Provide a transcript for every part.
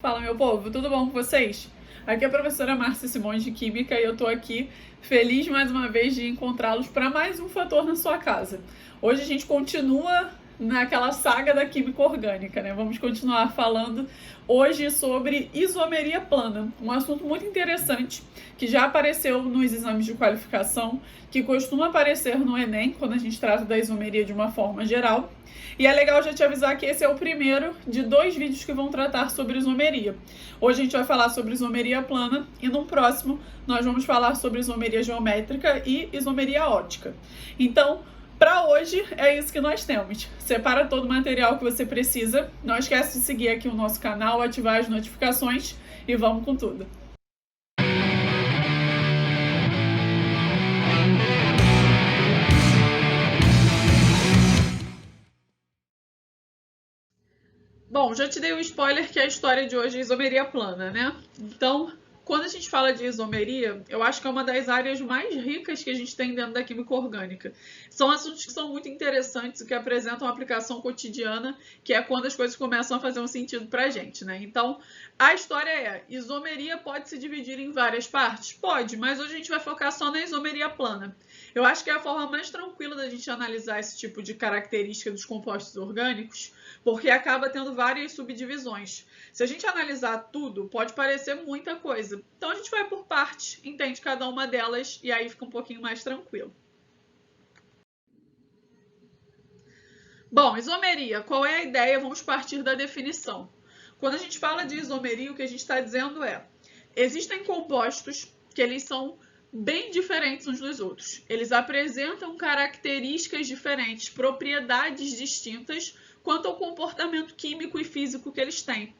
Fala, meu povo, tudo bom com vocês? Aqui é a professora Márcia Simões de Química e eu tô aqui feliz mais uma vez de encontrá-los para mais um fator na sua casa. Hoje a gente continua naquela saga da química orgânica, né? Vamos continuar falando hoje sobre isomeria plana, um assunto muito interessante que já apareceu nos exames de qualificação, que costuma aparecer no Enem quando a gente trata da isomeria de uma forma geral. E é legal já te avisar que esse é o primeiro de 2 vídeos que vão tratar sobre isomeria. Hoje a gente vai falar sobre isomeria plana e no próximo nós vamos falar sobre isomeria geométrica e isomeria óptica. Então, para hoje é isso que nós temos. Separa todo o material que você precisa. Não esquece de seguir aqui o nosso canal, ativar as notificações e vamos com tudo. Bom, já te dei o spoiler que a história de hoje é isomeria plana, né? Então, quando a gente fala de isomeria, eu acho que é uma das áreas mais ricas que a gente tem dentro da química orgânica. São assuntos que são muito interessantes e que apresentam uma aplicação cotidiana, que é quando as coisas começam a fazer um sentido pra gente, né? Então, a história é, isomeria pode se dividir em várias partes? Pode, mas hoje a gente vai focar só na isomeria plana. Eu acho que é a forma mais tranquila da gente analisar esse tipo de característica dos compostos orgânicos, porque acaba tendo várias subdivisões. Se a gente analisar tudo, pode parecer muita coisa. Então a gente vai por partes, entende cada uma delas e aí fica um pouquinho mais tranquilo. Bom, isomeria, qual é a ideia? Vamos partir da definição. Quando a gente fala de isomeria, o que a gente está dizendo é: existem compostos que eles são bem diferentes uns dos outros. Eles apresentam características diferentes, propriedades distintas quanto ao comportamento químico e físico que eles têm.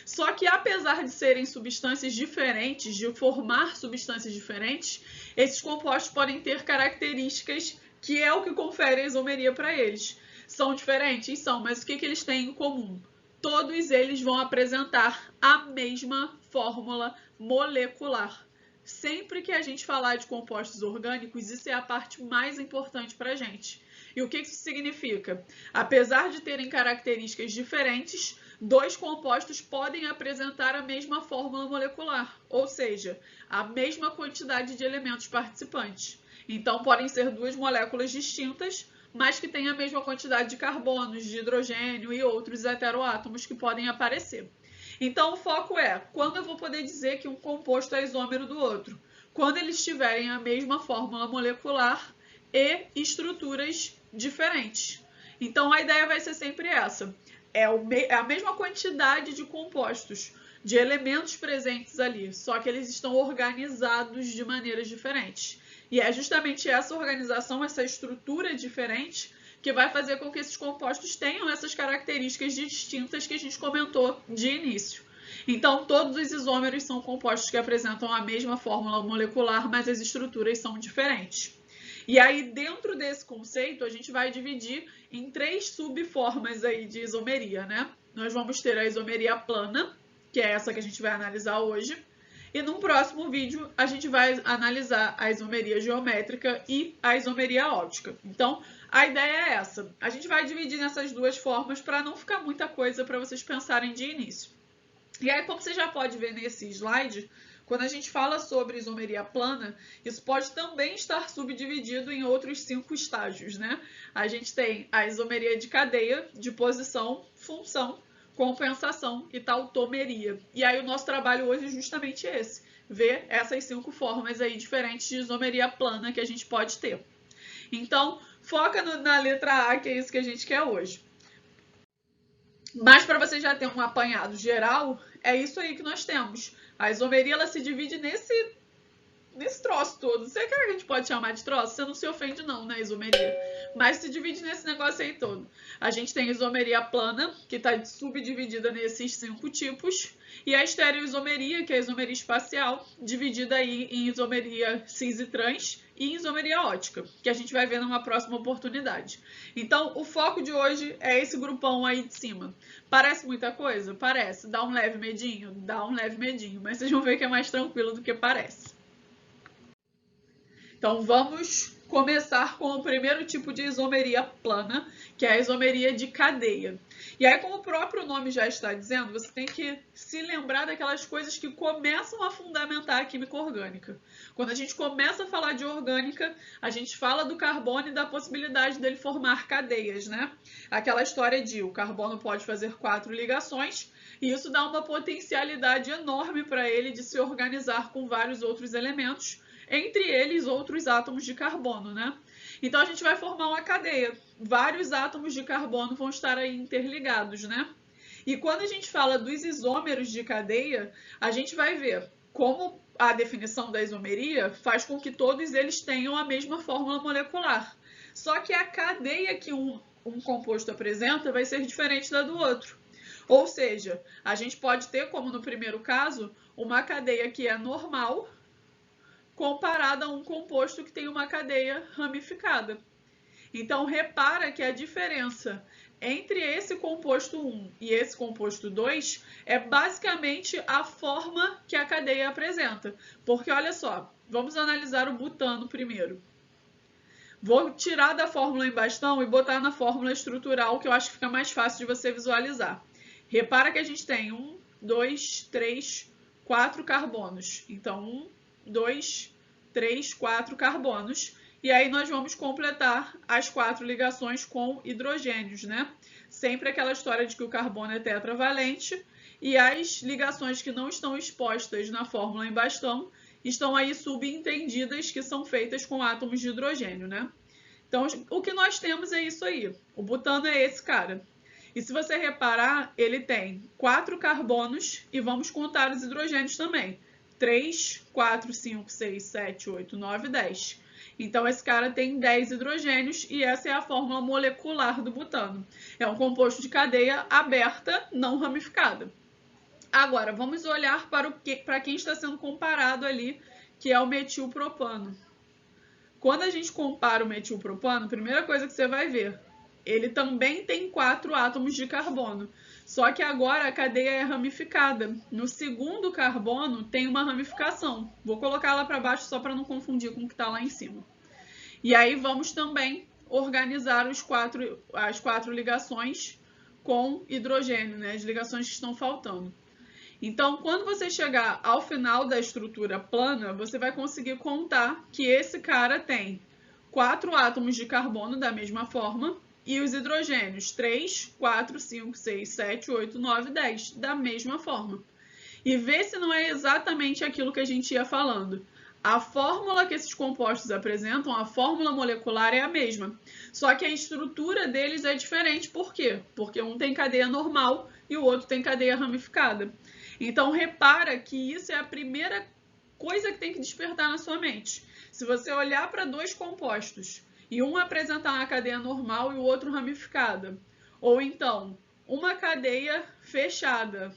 Só que, apesar de serem substâncias diferentes, de formar substâncias diferentes, esses compostos podem ter características que é o que confere a isomeria para eles. São diferentes? São, mas o que eles têm em comum? Todos eles vão apresentar a mesma fórmula molecular. Sempre que a gente falar de compostos orgânicos, isso é a parte mais importante para a gente. E o que isso significa? Apesar de terem características diferentes, dois compostos podem apresentar a mesma fórmula molecular, ou seja, a mesma quantidade de elementos participantes. Então, podem ser duas moléculas distintas, mas que têm a mesma quantidade de carbonos, de hidrogênio e outros heteroátomos que podem aparecer. Então, o foco é quando eu vou poder dizer que um composto é isômero do outro? Quando eles tiverem a mesma fórmula molecular e estruturas diferentes. Então, a ideia vai ser sempre essa. É a mesma quantidade de compostos, de elementos presentes ali, só que eles estão organizados de maneiras diferentes. E é justamente essa organização, essa estrutura diferente, que vai fazer com que esses compostos tenham essas características distintas que a gente comentou de início. Então, todos os isômeros são compostos que apresentam a mesma fórmula molecular, mas as estruturas são diferentes. E aí, dentro desse conceito, a gente vai dividir em 3 subformas aí de isomeria, né? Nós vamos ter a isomeria plana, que é essa que a gente vai analisar hoje. E num próximo vídeo, a gente vai analisar a isomeria geométrica e a isomeria óptica. Então, a ideia é essa. A gente vai dividir nessas 2 formas para não ficar muita coisa para vocês pensarem de início. E aí, como você já pode ver nesse slide, quando a gente fala sobre isomeria plana, isso pode também estar subdividido em outros 5 estágios, né? A gente tem a isomeria de cadeia, de posição, função, compensação e tautomeria. E aí o nosso trabalho hoje é justamente esse, ver essas 5 formas aí diferentes de isomeria plana que a gente pode ter. Então, foca na letra A, que é isso que a gente quer hoje. Mas para você já ter um apanhado geral, é isso aí que nós temos. A isomeria ela se divide nesse troço todo. Você quer que a gente pode chamar de troço? Você não se ofende não, né, isomeria? Mas se divide nesse negócio aí todo. A gente tem a isomeria plana, que está subdividida nesses 5 tipos, e a estereoisomeria, que é a isomeria espacial, dividida aí em isomeria cis e trans e em isomeria óptica, que a gente vai ver numa próxima oportunidade. Então, o foco de hoje é esse grupão aí de cima. Parece muita coisa? Parece. Dá um leve medinho? Dá um leve medinho, mas vocês vão ver que é mais tranquilo do que parece. Então, vamos começar com o primeiro tipo de isomeria plana, que é a isomeria de cadeia. E aí, como o próprio nome já está dizendo, você tem que se lembrar daquelas coisas que começam a fundamentar a química orgânica. Quando a gente começa a falar de orgânica, a gente fala do carbono e da possibilidade dele formar cadeias, né? Aquela história de o carbono pode fazer 4 ligações, e isso dá uma potencialidade enorme para ele de se organizar com vários outros elementos, entre eles outros átomos de carbono, né? Então a gente vai formar uma cadeia. Vários átomos de carbono vão estar aí interligados, né? E quando a gente fala dos isômeros de cadeia, a gente vai ver como a definição da isomeria faz com que todos eles tenham a mesma fórmula molecular. Só que a cadeia que um composto apresenta vai ser diferente da do outro. Ou seja, a gente pode ter, como no primeiro caso, uma cadeia que é normal comparada a um composto que tem uma cadeia ramificada. Então, repara que a diferença entre esse composto 1 e esse composto 2 é basicamente a forma que a cadeia apresenta. Porque, olha só, vamos analisar o butano primeiro. Vou tirar da fórmula em bastão e botar na fórmula estrutural, que eu acho que fica mais fácil de você visualizar. Repara que a gente tem 1, 2, 3, 4 carbonos. Então, 1, 2, 3, 4 carbonos. E aí nós vamos completar as 4 ligações com hidrogênios, né? Sempre aquela história de que o carbono é tetravalente e as ligações que não estão expostas na fórmula em bastão estão aí subentendidas que são feitas com átomos de hidrogênio, né? Então, o que nós temos é isso aí. O butano é esse cara. E se você reparar, ele tem 4 carbonos e vamos contar os hidrogênios também. 3, 4, 5, 6, 7, 8, 9, 10. Então, esse cara tem 10 hidrogênios e essa é a fórmula molecular do butano. É um composto de cadeia aberta, não ramificada. Agora, vamos olhar para quem está sendo comparado ali, que é o metilpropano. Quando a gente compara o metilpropano, a primeira coisa que você vai ver, ele também tem 4 átomos de carbono. Só que agora a cadeia é ramificada. No segundo carbono tem uma ramificação. Vou colocar lá para baixo só para não confundir com o que está lá em cima. E aí vamos também organizar as 4 ligações com hidrogênio, né? As ligações que estão faltando. Então, quando você chegar ao final da estrutura plana, você vai conseguir contar que esse cara tem 4 átomos de carbono da mesma forma e os hidrogênios 3, 4, 5, 6, 7, 8, 9, 10 da mesma forma. E vê se não é exatamente aquilo que a gente ia falando. A fórmula que esses compostos apresentam, a fórmula molecular é a mesma. Só que a estrutura deles é diferente. Por quê? Porque um tem cadeia normal e o outro tem cadeia ramificada. Então, repara que isso é a primeira coisa que tem que despertar na sua mente. Se você olhar para 2 compostos e um apresentar uma cadeia normal e o outro ramificada, ou então uma cadeia fechada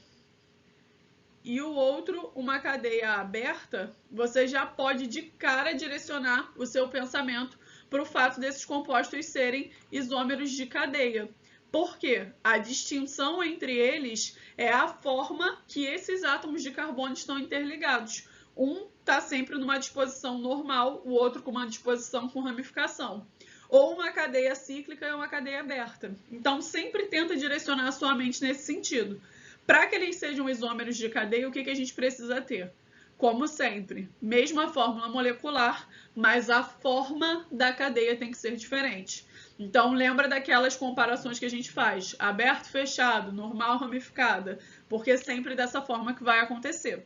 e o outro uma cadeia aberta, você já pode de cara direcionar o seu pensamento para o fato desses compostos serem isômeros de cadeia. Por quê? A distinção entre eles é a forma que esses átomos de carbono estão interligados. Um está sempre numa disposição normal, o outro com uma disposição com ramificação. Ou uma cadeia cíclica e uma cadeia aberta. Então, sempre tenta direcionar a sua mente nesse sentido. Para que eles sejam isômeros de cadeia, o que a gente precisa ter? Como sempre, mesma fórmula molecular, mas a forma da cadeia tem que ser diferente. Então, lembra daquelas comparações que a gente faz, aberto, fechado, normal, ramificada, porque é sempre dessa forma que vai acontecer.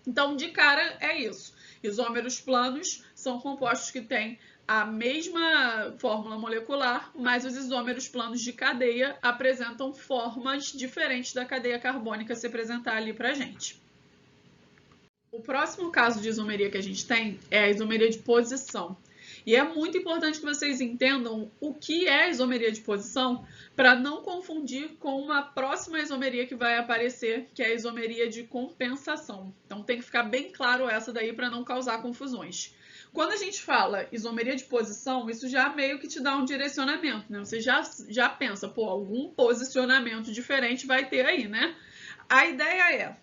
Então, de cara, é isso. Isômeros planos são compostos que têm a mesma fórmula molecular, mas os isômeros planos de cadeia apresentam formas diferentes da cadeia carbônica se apresentar ali para a gente. O próximo caso de isomeria que a gente tem é a isomeria de posição. E é muito importante que vocês entendam o que é isomeria de posição para não confundir com uma próxima isomeria que vai aparecer, que é a isomeria de compensação. Então tem que ficar bem claro essa daí para não causar confusões. Quando a gente fala isomeria de posição, isso já meio que te dá um direcionamento, né? Você já pensa, pô, algum posicionamento diferente vai ter aí, né? A ideia é,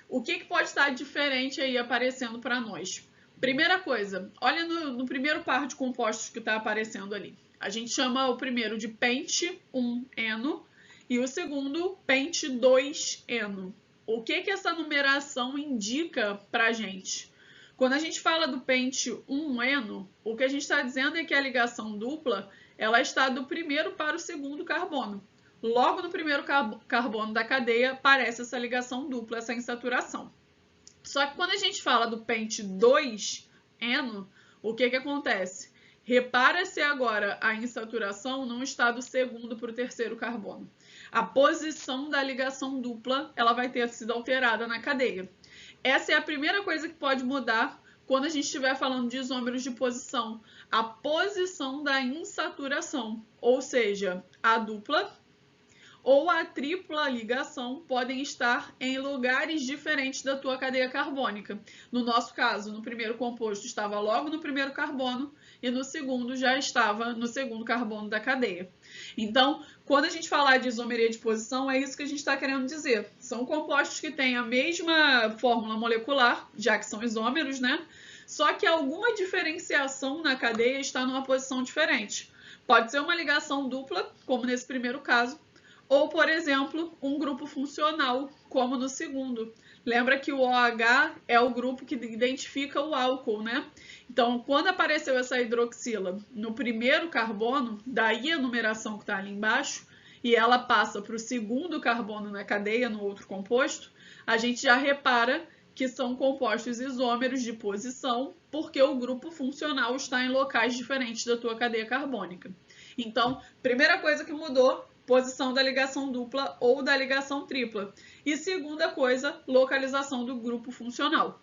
o que pode estar diferente aí aparecendo para nós? Primeira coisa, olha no primeiro par de compostos que está aparecendo ali. A gente chama o primeiro de pente 1-eno e o segundo pente 2-eno. O que essa numeração indica para a gente? Quando a gente fala do pente 1-eno, o que a gente está dizendo é que a ligação dupla ela está do primeiro para o segundo carbono. Logo no primeiro carbono da cadeia aparece essa ligação dupla, essa insaturação. Só que quando a gente fala do pente 2-eno, o que acontece? Repara-se agora a insaturação não está do segundo para o terceiro carbono. A posição da ligação dupla ela vai ter sido alterada na cadeia. Essa é a primeira coisa que pode mudar quando a gente estiver falando de isômeros de posição. A posição da insaturação, ou seja, a dupla ou a tripla ligação podem estar em lugares diferentes da tua cadeia carbônica. No nosso caso, no primeiro composto estava logo no primeiro carbono e no segundo já estava no segundo carbono da cadeia. Então, quando a gente falar de isomeria de posição, é isso que a gente está querendo dizer. São compostos que têm a mesma fórmula molecular, já que são isômeros, né? Só que alguma diferenciação na cadeia está numa posição diferente. Pode ser uma ligação dupla, como nesse primeiro caso, ou, por exemplo, um grupo funcional, como no segundo. Lembra que o OH é o grupo que identifica o álcool, né? Então, quando apareceu essa hidroxila no primeiro carbono, daí a numeração que está ali embaixo, e ela passa para o segundo carbono na cadeia, no outro composto, a gente já repara que são compostos isômeros de posição, porque o grupo funcional está em locais diferentes da tua cadeia carbônica. Então, primeira coisa que mudou, posição da ligação dupla ou da ligação tripla. E segunda coisa, localização do grupo funcional.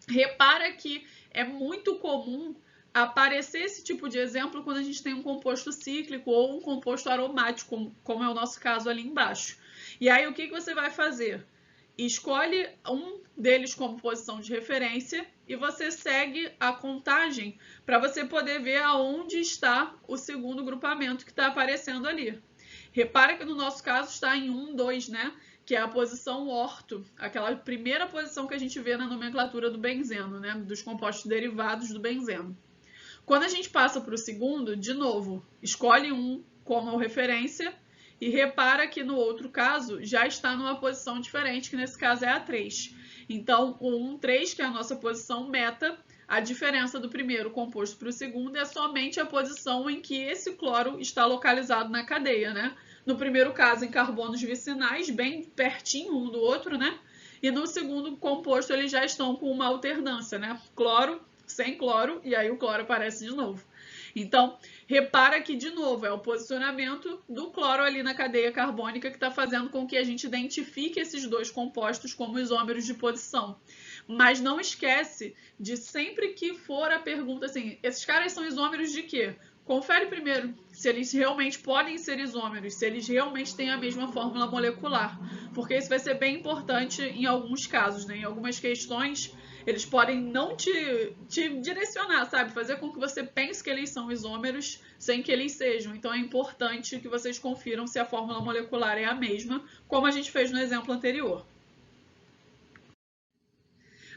Repara que é muito comum aparecer esse tipo de exemplo quando a gente tem um composto cíclico ou um composto aromático, como é o nosso caso ali embaixo. E aí o que você vai fazer? Escolhe um deles como posição de referência e você segue a contagem para você poder ver aonde está o segundo grupamento que está aparecendo ali. Repara que no nosso caso está em 1, 2, né? Que é a posição orto, aquela primeira posição que a gente vê na nomenclatura do benzeno, né? Dos compostos derivados do benzeno. Quando a gente passa para o segundo, de novo, escolhe um como referência e repara que no outro caso já está numa posição diferente, que nesse caso é a 3. Então, o 1, 3, que é a nossa posição meta, a diferença do primeiro composto para o segundo é somente a posição em que esse cloro está localizado na cadeia, né? No primeiro caso, em carbonos vicinais, bem pertinho um do outro, né? E no segundo composto, eles já estão com uma alternância, né? Cloro, sem cloro, e aí o cloro aparece de novo. Então, repara que, de novo, é o posicionamento do cloro ali na cadeia carbônica que está fazendo com que a gente identifique esses dois compostos como isômeros de posição. Mas não esquece de sempre que for a pergunta assim, esses caras são isômeros de quê? Confere primeiro se eles realmente podem ser isômeros, se eles realmente têm a mesma fórmula molecular, porque isso vai ser bem importante em alguns casos, né? Em algumas questões, eles podem não te direcionar, sabe? Fazer com que você pense que eles são isômeros sem que eles sejam. Então, é importante que vocês confiram se a fórmula molecular é a mesma, como a gente fez no exemplo anterior.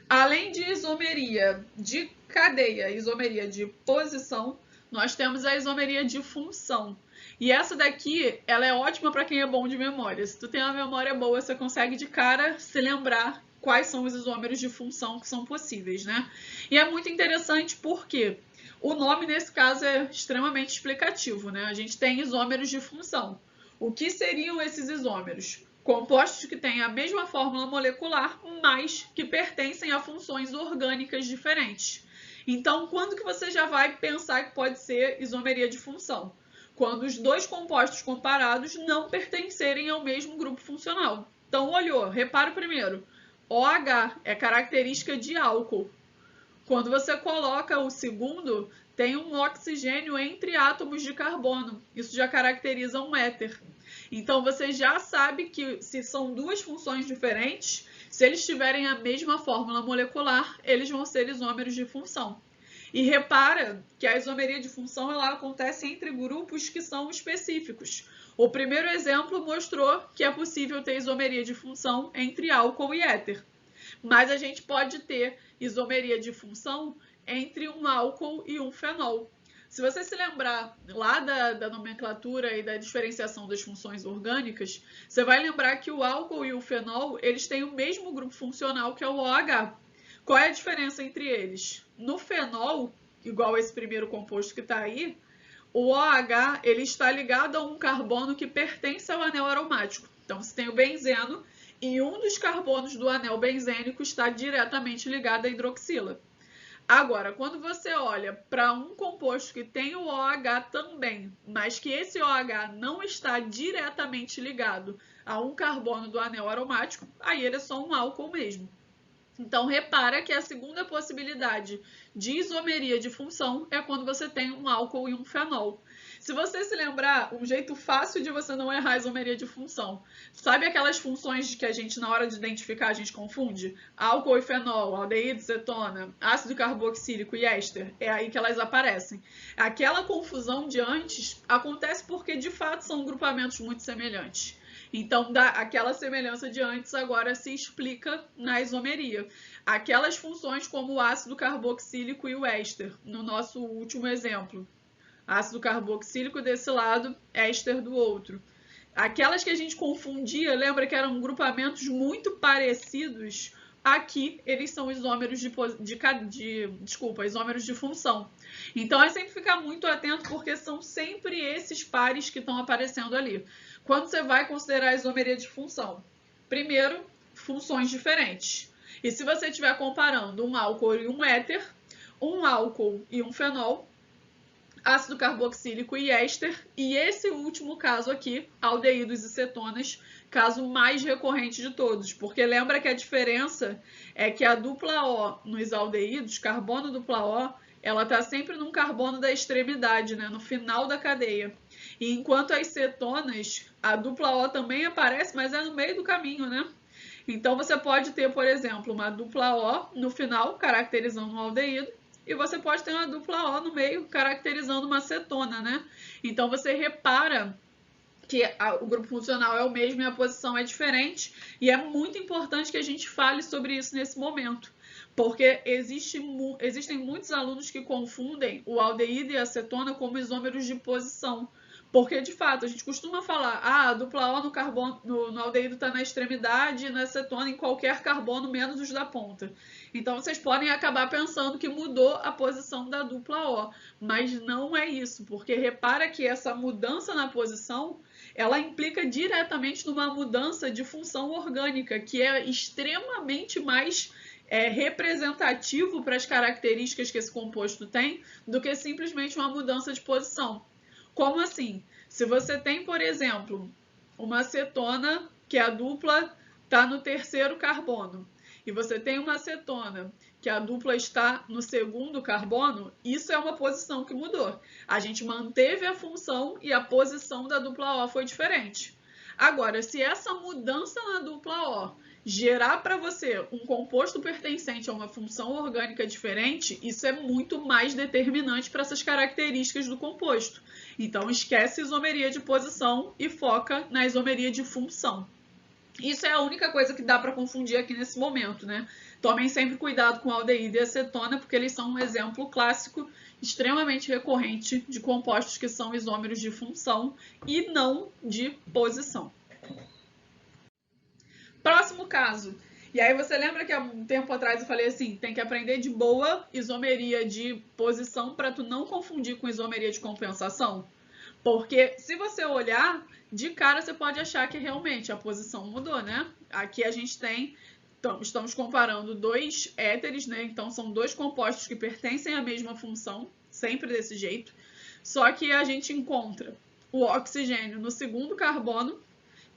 Além de isomeria de cadeia, isomeria de posição, nós temos a isomeria de função. E essa daqui, ela é ótima para quem é bom de memória. Se tu tem uma memória boa, você consegue de cara se lembrar quais são os isômeros de função que são possíveis, né? E é muito interessante porque o nome, nesse caso, é extremamente explicativo, né? A gente tem isômeros de função. O que seriam esses isômeros? Compostos que têm a mesma fórmula molecular, mas que pertencem a funções orgânicas diferentes. Então, quando que você já vai pensar que pode ser isomeria de função? Quando os dois compostos comparados não pertencerem ao mesmo grupo funcional. Então, olhou, repara primeiro. OH é característica de álcool. Quando você coloca o segundo, tem um oxigênio entre átomos de carbono. Isso já caracteriza um éter. Então, você já sabe que se são duas funções diferentes, se eles tiverem a mesma fórmula molecular, eles vão ser isômeros de função. E repara que a isomeria de função ela acontece entre grupos que são específicos. O primeiro exemplo mostrou que é possível ter isomeria de função entre álcool e éter. Mas a gente pode ter isomeria de função entre um álcool e um fenol. Se você se lembrar lá da nomenclatura e da diferenciação das funções orgânicas, você vai lembrar que o álcool e o fenol, eles têm o mesmo grupo funcional que é o OH. Qual é a diferença entre eles? No fenol, igual esse primeiro composto que está aí, o OH ele está ligado a um carbono que pertence ao anel aromático. Então, você tem o benzeno e um dos carbonos do anel benzênico está diretamente ligado à hidroxila. Agora, quando você olha para um composto que tem o OH também, mas que esse OH não está diretamente ligado a um carbono do anel aromático, aí ele é só um álcool mesmo. Então, repara que a segunda possibilidade de isomeria de função é quando você tem um álcool e um fenol. Se você se lembrar, um jeito fácil de você não errar a isomeria de função. Sabe aquelas funções que a gente, na hora de identificar, a gente confunde? Álcool e fenol, aldeído, cetona, ácido carboxílico e éster. É aí que elas aparecem. Aquela confusão de antes acontece porque, de fato, são grupamentos muito semelhantes. Então, aquela semelhança de antes agora se explica na isomeria. Aquelas funções como o ácido carboxílico e o éster, no nosso último exemplo. Ácido carboxílico desse lado, éster do outro. Aquelas que a gente confundia, lembra que eram grupamentos muito parecidos? Aqui, eles são isômeros isômeros de função. Então, é sempre ficar muito atento, porque são sempre esses pares que estão aparecendo ali. Quando você vai considerar a isomeria de função? Primeiro, funções diferentes. E se você estiver comparando um álcool e um éter, um álcool e um fenol, ácido carboxílico e éster, e esse último caso aqui, aldeídos e cetonas, caso mais recorrente de todos, porque lembra que a diferença é que a dupla O nos aldeídos, carbono dupla O, ela está sempre num carbono da extremidade, né, no final da cadeia. E enquanto as cetonas, a dupla O também aparece, mas é no meio do caminho, né? Então você pode ter, por exemplo, uma dupla O no final, caracterizando um aldeído, e você pode ter uma dupla O no meio, caracterizando uma cetona, né? Então você repara que o grupo funcional é o mesmo e a posição é diferente, e é muito importante que a gente fale sobre isso nesse momento, porque existem muitos alunos que confundem o aldeído e a cetona como isômeros de posição, porque de fato a gente costuma falar, a dupla O no carbono, no aldeído está na extremidade e na cetona em qualquer carbono menos os da ponta. Então vocês podem acabar pensando que mudou a posição da dupla O, mas não é isso, porque repara que essa mudança na posição ela implica diretamente numa mudança de função orgânica, que é extremamente mais representativo para as características que esse composto tem do que simplesmente uma mudança de posição. Como assim? Se você tem, por exemplo, uma cetona que a dupla está no terceiro carbono, e você tem uma cetona que a dupla está no segundo carbono, isso é uma posição que mudou. A gente manteve a função e a posição da dupla O foi diferente. Agora, se essa mudança na dupla O gerar para você um composto pertencente a uma função orgânica diferente, isso é muito mais determinante para essas características do composto. Então, esquece isomeria de posição e foca na isomeria de função. Isso é a única coisa que dá para confundir aqui nesse momento, né? Tomem sempre cuidado com a aldeído e a cetona, porque eles são um exemplo clássico extremamente recorrente de compostos que são isômeros de função e não de posição. Próximo caso. E aí você lembra que há um tempo atrás eu falei assim, tem que aprender de boa isomeria de posição para tu não confundir com isomeria de compensação? Porque se você olhar, de cara você pode achar que realmente a posição mudou, né? Aqui a gente tem, então, estamos comparando dois éteres, né? Então são dois compostos que pertencem à mesma função, sempre desse jeito. Só que a gente encontra o oxigênio no segundo carbono,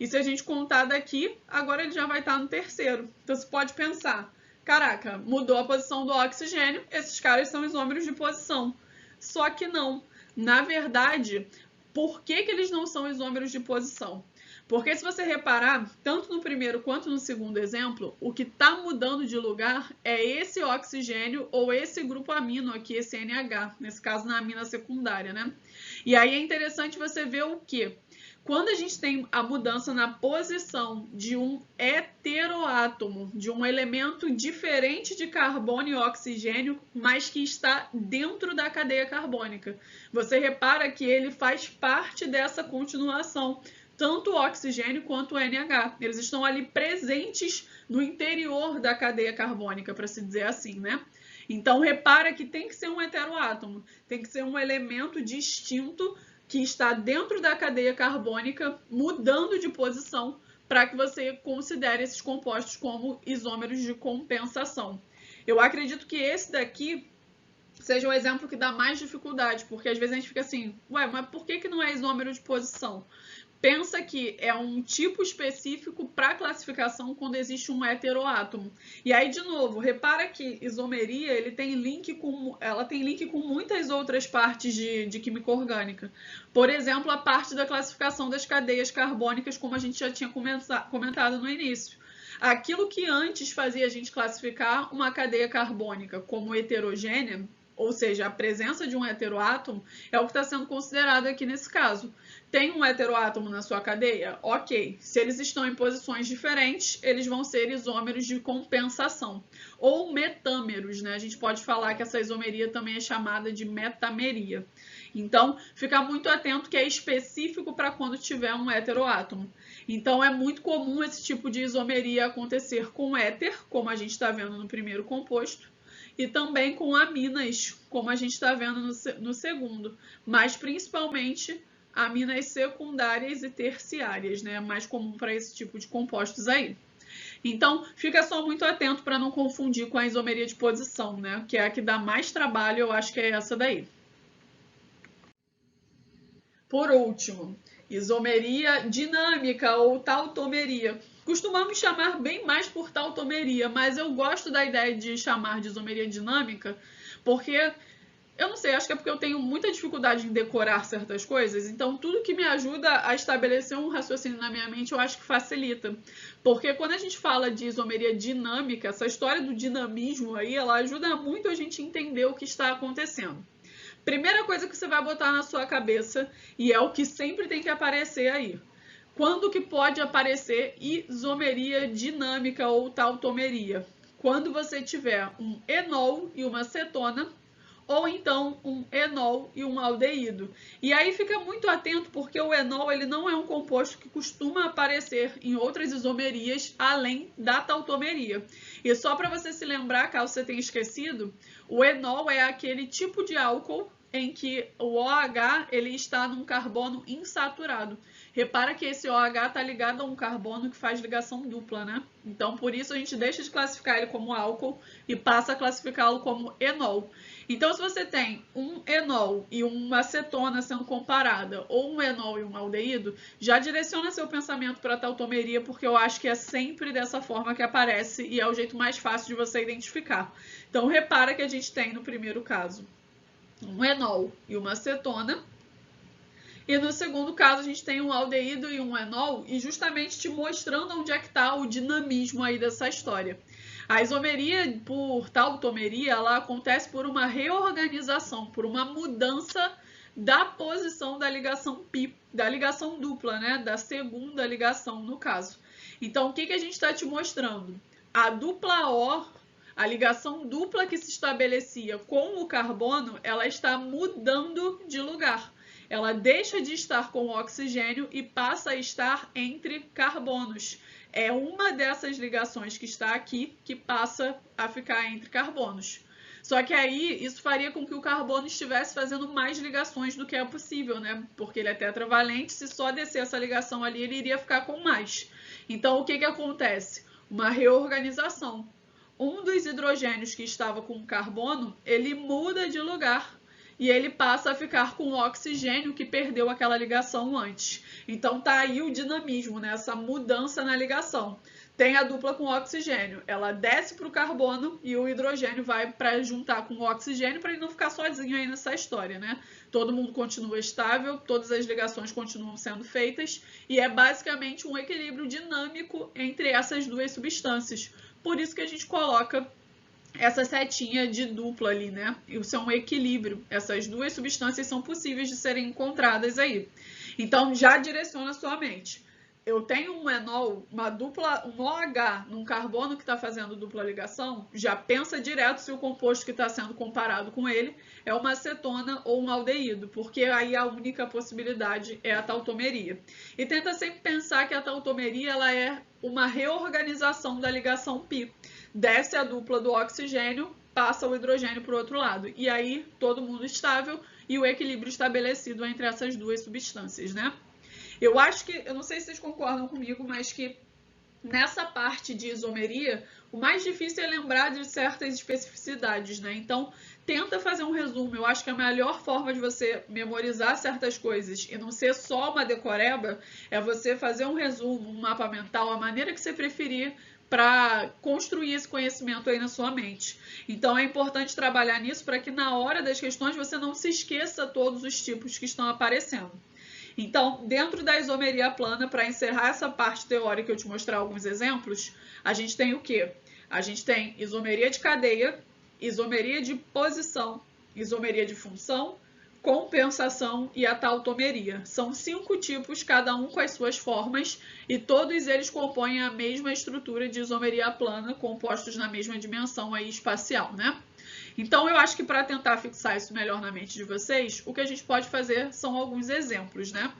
e se a gente contar daqui, agora ele já vai estar no terceiro. Então você pode pensar, caraca, mudou a posição do oxigênio, esses caras são isômeros de posição. Só que não. Na verdade, por que eles não são isômeros de posição? Porque se você reparar, tanto no primeiro quanto no segundo exemplo, o que está mudando de lugar é esse oxigênio ou esse grupo amino aqui, esse NH, nesse caso na amina secundária, né? E aí é interessante você ver o quê? quando a gente tem a mudança na posição de um heteroátomo, de um elemento diferente de carbono e oxigênio, mas que está dentro da cadeia carbônica, você repara que ele faz parte dessa continuação, tanto o oxigênio quanto o NH. Eles estão ali presentes no interior da cadeia carbônica, para se dizer assim, né? Então, repara que tem que ser um heteroátomo, tem que ser um elemento distinto que está dentro da cadeia carbônica, mudando de posição, para que você considere esses compostos como isômeros de compensação. Eu acredito que esse daqui seja o exemplo que dá mais dificuldade, porque às vezes a gente fica assim, ué, mas por que não é isômero de posição? Pensa que é um tipo específico para classificação quando existe um heteroátomo. E aí, de novo, repara que isomeria ela tem link com muitas outras partes de química orgânica. Por exemplo, a parte da classificação das cadeias carbônicas, como a gente já tinha comentado no início. Aquilo que antes fazia a gente classificar uma cadeia carbônica como heterogênea, ou seja, a presença de um heteroátomo, é o que está sendo considerado aqui nesse caso. Tem um heteroátomo na sua cadeia? Ok. Se eles estão em posições diferentes, eles vão ser isômeros de compensação. Ou metâmeros, né? A gente pode falar que essa isomeria também é chamada de metameria. Então, fica muito atento que é específico para quando tiver um heteroátomo. Então, é muito comum esse tipo de isomeria acontecer com éter, como a gente está vendo no primeiro composto, e também com aminas, como a gente está vendo no segundo, mas principalmente aminas secundárias e terciárias, né? É mais comum para esse tipo de compostos aí. Então, fica só muito atento para não confundir com a isomeria de posição, né? Que é a que dá mais trabalho, eu acho que é essa daí. Por último, isomeria dinâmica ou tautomeria. Costumamos chamar bem mais por tautomeria, mas eu gosto da ideia de chamar de isomeria dinâmica, porque, eu não sei, acho que é porque eu tenho muita dificuldade em decorar certas coisas, então tudo que me ajuda a estabelecer um raciocínio na minha mente eu acho que facilita. Porque quando a gente fala de isomeria dinâmica, essa história do dinamismo aí, ela ajuda muito a gente entender o que está acontecendo. Primeira coisa que você vai botar na sua cabeça, e é o que sempre tem que aparecer aí. Quando que pode aparecer isomeria dinâmica ou tautomeria? Quando você tiver um enol e uma cetona, ou então um enol e um aldeído. E aí fica muito atento, porque o enol ele não é um composto que costuma aparecer em outras isomerias, além da tautomeria. E só para você se lembrar, caso você tenha esquecido, o enol é aquele tipo de álcool em que o OH ele está num carbono insaturado. Repara que esse OH está ligado a um carbono que faz ligação dupla, né? Então, por isso a gente deixa de classificar ele como álcool e passa a classificá-lo como enol. Então, se você tem um enol e uma cetona sendo comparada, ou um enol e um aldeído, já direciona seu pensamento para a tautomeria, porque eu acho que é sempre dessa forma que aparece e é o jeito mais fácil de você identificar. Então, repara que a gente tem no primeiro caso um enol e uma cetona. E no segundo caso, a gente tem um aldeído e um enol, e justamente te mostrando onde é que está o dinamismo aí dessa história. A isomeria por tautomeria, ela acontece por uma reorganização, por uma mudança da posição da ligação pi, da ligação dupla, né? Da segunda ligação, no caso. Então, o que a gente está te mostrando? A dupla O, a ligação dupla que se estabelecia com o carbono, ela está mudando de lugar. Ela deixa de estar com o oxigênio e passa a estar entre carbonos. É uma dessas ligações que está aqui que passa a ficar entre carbonos. Só que aí isso faria com que o carbono estivesse fazendo mais ligações do que é possível, né? Porque ele é tetravalente, se só descer essa ligação ali, ele iria ficar com mais. Então, o que acontece? Uma reorganização. Um dos hidrogênios que estava com carbono, ele muda de lugar e ele passa a ficar com o oxigênio que perdeu aquela ligação antes. Então tá aí o dinamismo, né? Essa mudança na ligação. Tem a dupla com oxigênio, ela desce para o carbono e o hidrogênio vai para juntar com o oxigênio para ele não ficar sozinho aí nessa história, né? Todo mundo continua estável, todas as ligações continuam sendo feitas e é basicamente um equilíbrio dinâmico entre essas duas substâncias. Por isso que a gente coloca essa setinha de dupla ali, né? Isso é um equilíbrio. Essas duas substâncias são possíveis de serem encontradas aí. Então, já direciona a sua mente. Eu tenho um enol, um OH num carbono que está fazendo dupla ligação, já pensa direto se o composto que está sendo comparado com ele é uma acetona ou um aldeído, porque aí a única possibilidade é a tautomeria. E tenta sempre pensar que a tautomeria ela é uma reorganização da ligação pi. Desce a dupla do oxigênio, passa o hidrogênio para o outro lado. E aí todo mundo estável e o equilíbrio estabelecido entre essas duas substâncias, né? Eu acho que, eu não sei se vocês concordam comigo, mas que nessa parte de isomeria, o mais difícil é lembrar de certas especificidades, né? Então, tenta fazer um resumo. Eu acho que a melhor forma de você memorizar certas coisas e não ser só uma decoreba é você fazer um resumo, um mapa mental, a maneira que você preferir para construir esse conhecimento aí na sua mente. Então, é importante trabalhar nisso para que na hora das questões você não se esqueça todos os tipos que estão aparecendo. Então, dentro da isomeria plana, para encerrar essa parte teórica e eu te mostrar alguns exemplos, a gente tem o quê? A gente tem isomeria de cadeia, isomeria de posição, isomeria de função, compensação e a tautomeria. São 5 tipos, cada um com as suas formas, e todos eles compõem a mesma estrutura de isomeria plana, compostos na mesma dimensão aí espacial, né? Então, eu acho que para tentar fixar isso melhor na mente de vocês, o que a gente pode fazer são alguns exemplos, né?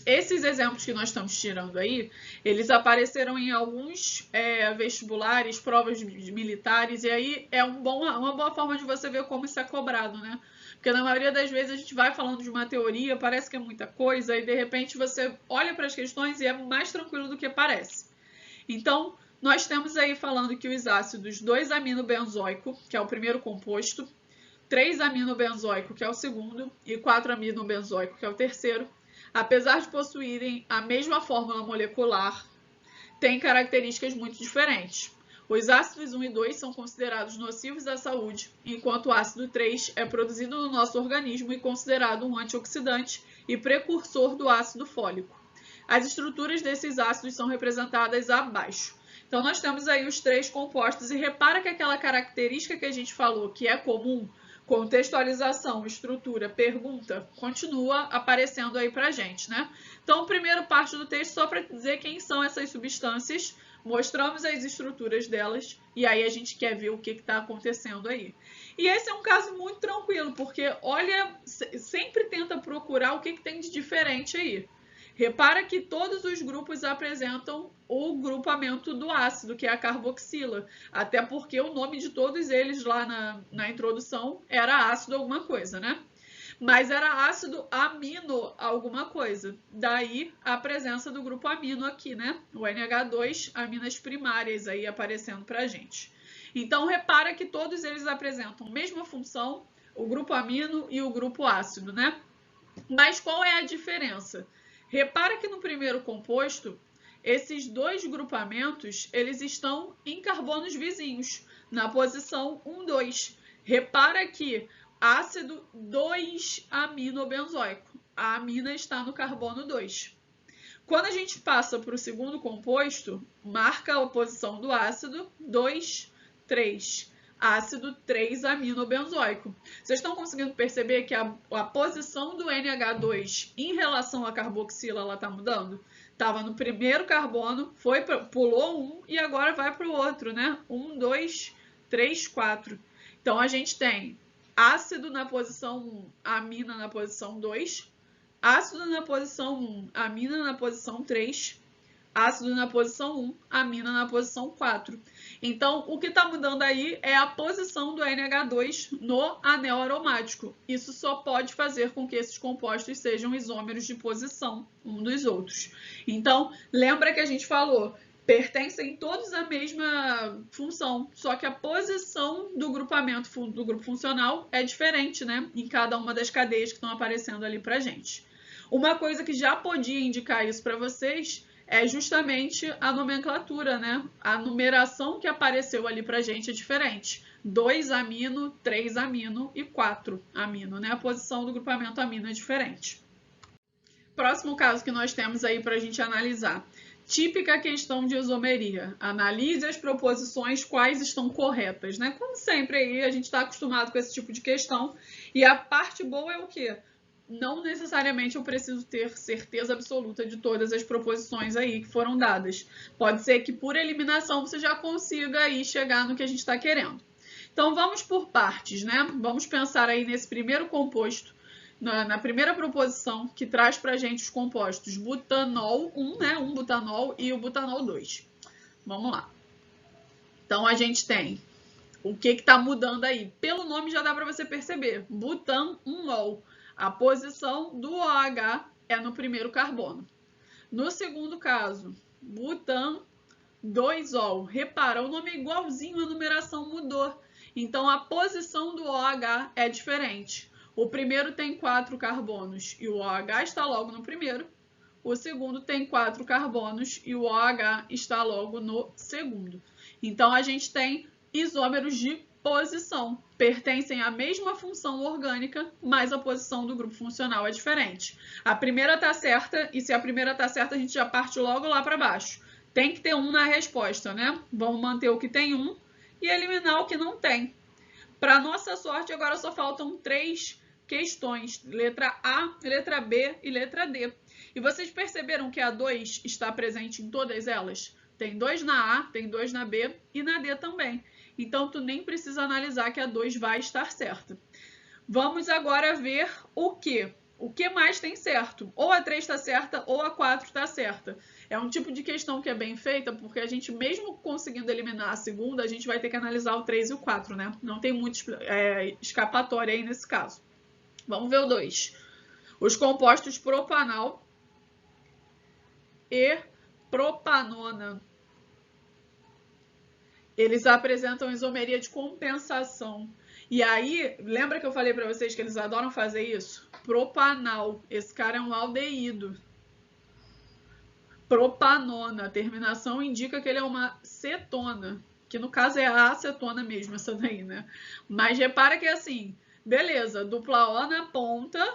Esses exemplos que nós estamos tirando aí, eles apareceram em alguns vestibulares, provas militares, e aí é uma boa forma de você ver como isso é cobrado, né? Porque na maioria das vezes a gente vai falando de uma teoria, parece que é muita coisa, e de repente você olha para as questões e é mais tranquilo do que parece. Então, nós temos aí falando que os ácidos 2-amino-benzoico, que é o primeiro composto, 3-amino-benzoico, que é o segundo, e 4-amino-benzoico, que é o terceiro, apesar de possuírem a mesma fórmula molecular, têm características muito diferentes. Os ácidos 1 e 2 são considerados nocivos à saúde, enquanto o ácido 3 é produzido no nosso organismo e considerado um antioxidante e precursor do ácido fólico. As estruturas desses ácidos são representadas abaixo. Então, nós temos aí os 3 compostos e repara que aquela característica que a gente falou que é comum, contextualização, estrutura, pergunta, continua aparecendo aí pra gente, né? Então, primeira parte do texto só para dizer quem são essas substâncias, mostramos as estruturas delas e aí a gente quer ver o que está acontecendo aí. E esse é um caso muito tranquilo, porque olha, sempre tenta procurar o que tem de diferente aí. Repara que todos os grupos apresentam o grupamento do ácido, que é a carboxila, até porque o nome de todos eles lá na introdução era ácido alguma coisa, né? Mas era ácido amino alguma coisa. Daí a presença do grupo amino aqui, né? O NH2, aminas primárias aí aparecendo pra gente. Então, repara que todos eles apresentam a mesma função, o grupo amino e o grupo ácido, né? Mas qual é a diferença? Repara que no primeiro composto, esses 2 grupamentos, eles estão em carbonos vizinhos, na posição 1, 2. Repara que ácido 2-aminobenzoico, a amina está no carbono 2. Quando a gente passa para o segundo composto, marca a posição do ácido 2, 3. Ácido 3-aminobenzoico. Vocês estão conseguindo perceber que a posição do NH2 em relação à carboxila ela está mudando? Estava no primeiro carbono, pulou um e agora vai para o outro, né? 1, 2, 3, 4. Então, a gente tem ácido na posição 1, amina na posição 2, ácido na posição 1, amina na posição 3, ácido na posição 1, amina na posição 4. Então, o que está mudando aí é a posição do NH2 no anel aromático. Isso só pode fazer com que esses compostos sejam isômeros de posição um dos outros. Então, lembra que a gente falou, pertencem todos à mesma função, só que a posição do grupamento do grupo funcional é diferente, né? Em cada uma das cadeias que estão aparecendo ali pra gente. Uma coisa que já podia indicar isso para vocês é justamente a nomenclatura, né? A numeração que apareceu ali pra gente é diferente. 2-amino, 3-amino e 4-amino, né? A posição do grupamento amino é diferente. Próximo caso que nós temos aí para a gente analisar. Típica questão de isomeria. Analise as proposições quais estão corretas, né? Como sempre aí, a gente está acostumado com esse tipo de questão. E a parte boa é o quê? não necessariamente eu preciso ter certeza absoluta de todas as proposições aí que foram dadas. Pode ser que por eliminação você já consiga aí chegar no que a gente está querendo. Então vamos por partes, né? Vamos pensar aí nesse primeiro composto, na primeira proposição que traz para a gente os compostos butanol 1, né? Um butanol e o butanol 2. Vamos lá. Então a gente tem o que está mudando aí. Pelo nome já dá para você perceber. Butanol. A posição do OH é no primeiro carbono. No segundo caso, butan 2ol. Repara, o nome é igualzinho, a numeração mudou. Então, a posição do OH é diferente. O primeiro tem 4 carbonos e o OH está logo no primeiro. O segundo tem 4 carbonos e o OH está logo no segundo. Então, a gente tem isômeros de posição. Pertencem à mesma função orgânica, mas a posição do grupo funcional é diferente. A primeira está certa, e se a primeira está certa, a gente já parte logo lá para baixo. Tem que ter 1 na resposta, né? Vamos manter o que tem 1 e eliminar o que não tem. Para nossa sorte, agora só faltam 3 questões. Letra A, letra B e letra D. E vocês perceberam que a 2 está presente em todas elas? Tem 2 na A, tem 2 na B e na D também. Então, tu nem precisa analisar que a 2 vai estar certa. Vamos agora ver o que? O que mais tem certo? Ou a 3 está certa ou a 4 está certa. É um tipo de questão que é bem feita, porque a gente, mesmo conseguindo eliminar a segunda, a gente vai ter que analisar o 3 e o 4, né? Não tem muito escapatória aí nesse caso. Vamos ver o 2. Os compostos propanal e propanona. Eles apresentam isomeria de compensação. E aí, lembra que eu falei para vocês que eles adoram fazer isso? Propanal. Esse cara é um aldeído. Propanona. A terminação indica que ele é uma cetona. Que no caso é a acetona mesmo, essa daí, né? Mas repara que é assim. Beleza, dupla O na ponta,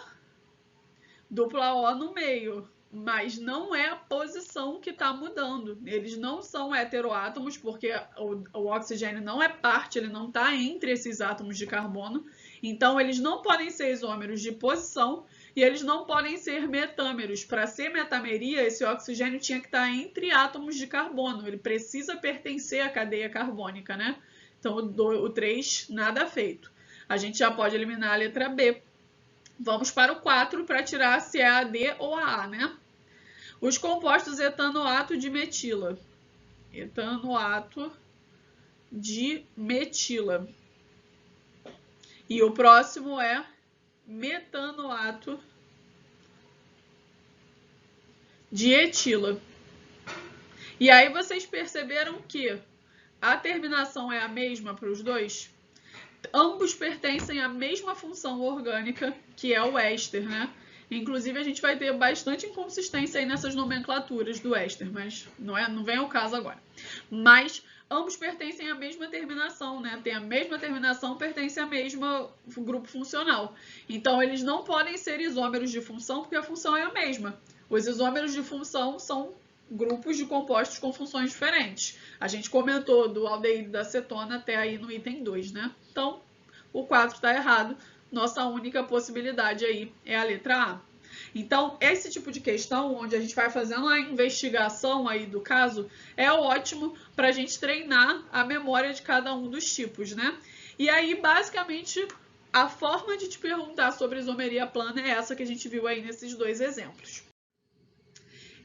dupla O no meio. Mas não é a posição que está mudando. Eles não são heteroátomos, porque o oxigênio não é parte, ele não está entre esses átomos de carbono. Então, eles não podem ser isômeros de posição e eles não podem ser metâmeros. Para ser metameria, esse oxigênio tinha que estar entre átomos de carbono. Ele precisa pertencer à cadeia carbônica, né? Então, o 3, nada feito. A gente já pode eliminar a letra B. Vamos para o 4 para tirar se é a D ou a A, né? Os compostos etanoato de metila. Etanoato de metila. E o próximo é metanoato de etila. E aí vocês perceberam que a terminação é a mesma para os dois? Ambos pertencem à mesma função orgânica, que é o éster, né? Inclusive, a gente vai ter bastante inconsistência aí nessas nomenclaturas do éster, mas não vem ao caso agora. Mas ambos pertencem à mesma terminação, né? Tem a mesma terminação, pertence ao mesmo grupo funcional. Então, eles não podem ser isômeros de função, porque a função é a mesma. Os isômeros de função são grupos de compostos com funções diferentes. A gente comentou do aldeído da cetona até aí no item 2, né? Então, o 4 está errado. Nossa única possibilidade aí é a letra A. Então, esse tipo de questão, onde a gente vai fazendo a investigação aí do caso, é ótimo para a gente treinar a memória de cada um dos tipos, né? E aí, basicamente, a forma de te perguntar sobre isomeria plana é essa que a gente viu aí nesses 2 exemplos.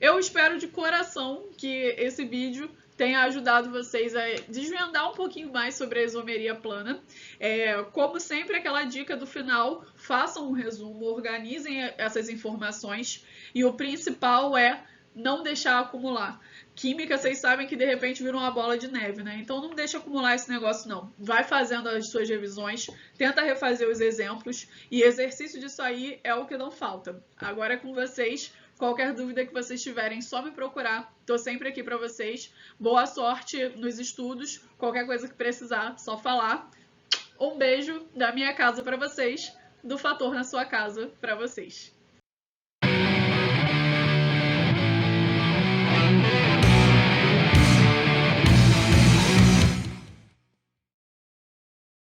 Eu espero de coração que esse vídeo tenha ajudado vocês a desvendar um pouquinho mais sobre a isomeria plana. Como sempre, aquela dica do final, façam um resumo, organizem essas informações e o principal é não deixar acumular. Química, vocês sabem que de repente vira uma bola de neve, né? Então não deixa acumular esse negócio não. Vai fazendo as suas revisões, tenta refazer os exemplos e exercício disso aí é o que não falta. Agora é com vocês. Qualquer dúvida que vocês tiverem, só me procurar. Estou sempre aqui para vocês. Boa sorte nos estudos. Qualquer coisa que precisar, só falar. Um beijo da minha casa para vocês, do Fator na sua casa para vocês.